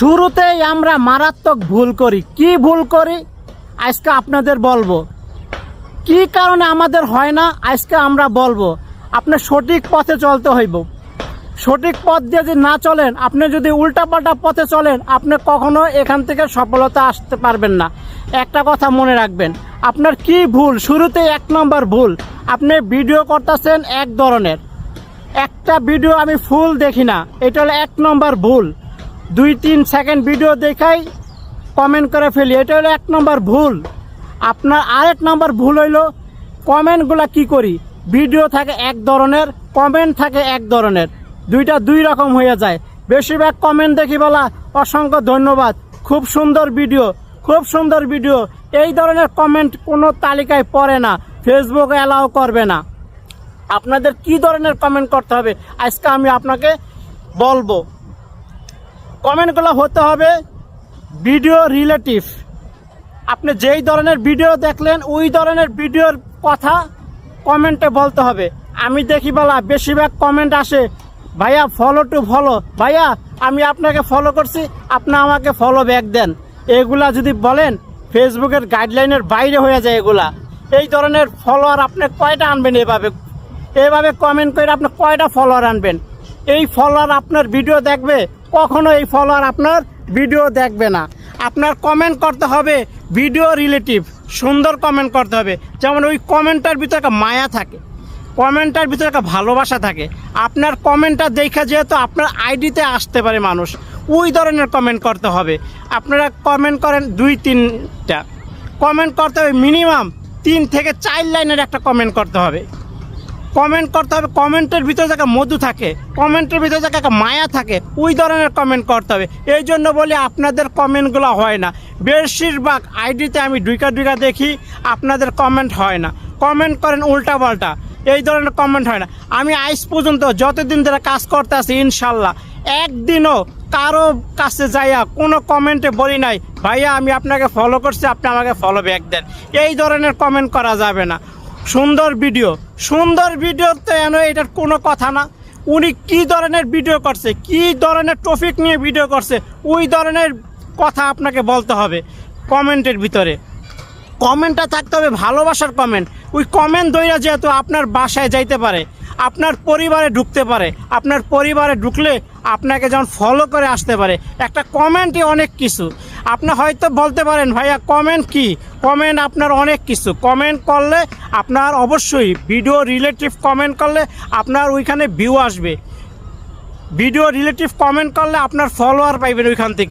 শুরুতেই আমরা মারাত্মক ভুল করি। কি ভুল করি আজকে আপনাদের বলবো, কি কারণে আমাদের হয় না আজকে আমরা বলবো। আপনি সঠিক পথে চলতে হইব। সঠিক পথ দিয়ে যদি না চলেন, আপনি যদি উল্টাপাল্টা পথে চলেন, আপনি কখনো এখান থেকে সফলতা আসতে পারবেন না। একটা কথা মনে রাখবেন, আপনার কি ভুল, শুরুতেই 1 নম্বর ভুল, আপনি ভিডিও করতেছেন এক ধরনের, একটা ভিডিও আমি ফুল দেখি না, এটা হলো 1 নম্বর ভুল। 2-3 সেকেন্ড ভিডিও দেখাই কমেন্ট করে ফেলি, এটা হলো 1 নম্বর ভুল। আপনার আরেক নম্বর ভুল হইলো কমেন্টগুলো কি করি, ভিডিও থাকে এক ধরনের, কমেন্ট থাকে এক ধরনের, দুইটা দুই রকম হয়ে যায়। বেশিরভাগ কমেন্ট দেখি বলা অসংখ্য ধন্যবাদ, খুব সুন্দর ভিডিও, খুব সুন্দর ভিডিও, এই ধরনের কমেন্ট কোনো তালিকায় পড়ে না, ফেসবুকে অ্যালাউ করবে না। আপনাদের কি ধরনের কমেন্ট করতে হবে আজকে আমি আপনাকে বলবো। কমেন্টগুলো হতে হবে ভিডিও রিলেটিভ। আপনি যেই ধরনের ভিডিও দেখলেন ওই ধরনের ভিডিওর কথা কমেন্টে বলতে হবে। আমি দেখি বলা বেশিরভাগ কমেন্ট আসে, ভাইয়া ফলো টু ফলো, ভাইয়া আমি আপনাকে ফলো করছি, আপনি আমাকে ফলো ব্যাক দেন। এগুলা যদি বলেন ফেসবুকের গাইডলাইনের বাইরে হয়ে যায় এগুলা। এই ধরনের ফলোয়ার আপনি কয়টা আনবেন? এভাবে কমেন্ট করে আপনি কয়টা ফলোয়ার আনবেন? এই ফলোয়ার আপনার ভিডিও দেখবে? কখনো এই ফলোয়ার আপনার ভিডিও দেখবে না। আপনার কমেন্ট করতে হবে ভিডিও রিলেটিভ, সুন্দর কমেন্ট করতে হবে, যেমন ওই কমেন্টটার ভিতরে একটা মায়া থাকে, কমেন্টটার ভিতরে একটা ভালোবাসা থাকে। আপনার কমেন্টটা দেখা যেহেতু আপনার আইডিতে আসতে পারে মানুষ, ওই ধরনের কমেন্ট করতে হবে। আপনারা কমেন্ট করেন 2-3টা কমেন্ট করতে হবে, মিনিমাম 3 থেকে 4 লাইনের একটা কমেন্ট করতে হবে। কমেন্ট করতে হবে, কমেন্টের ভিতরে যাকে মধু থাকে, কমেন্টের ভিতরে যাকে একটা মায়া থাকে, ওই ধরনের কমেন্ট করতে হবে। এই জন্য বলি আপনাদের কমেন্টগুলো হয় না। বেশিরভাগ আইডিতে আমি ডুইকা দেখি আপনাদের কমেন্ট হয় না, কমেন্ট করেন উল্টাপাল্টা, এই ধরনের কমেন্ট হয় না। আমি আজ পর্যন্ত যতদিন ধরে কাজ করতে আছি ইনশাল্লাহ একদিনও কারো কাছে যাইয়া কোনো কমেন্টে বলি নাই ভাইয়া আমি আপনাকে ফলো করছি, আপনি আমাকে ফলো ব্যাক দেন। এই ধরনের কমেন্ট করা যাবে না। সুন্দর ভিডিও তো এন, এটার কোনো কথা না। উনি কি ধরনের ভিডিও করছে, কি ধরনের টপিক নিয়ে ভিডিও করছে, ওই ধরনের কথা আপনাকে বলতে হবে কমেন্টের ভিতরে। কমেন্টটা থাকতে হবে ভালোবাসার কমেন্ট। ওই কমেন্ট দইরা যেহেতু আপনার বাসায় যাইতে পারে, আপনার পরিবারে ঢুকতে পারে, আপনার পরিবারে ঢুকলে আপনাকে যেমন ফলো করে আসতে পারে। একটা কমেন্টই অনেক কিছু। আপনি হয়তো বলতে পারেন ভাইয়া কমেন্ট কি, কমেন্ট আপনার অনেক কিছু। কমেন্ট করলে আপনার অবশ্যই ভিডিও রিলেটিভ কমেন্ট করলে আপনার ওইখানে ভিউ আসবে, ভিডিও রিলেটিভ কমেন্ট করলে আপনার ফলোয়ার পাইবেন ওইখান থেকে।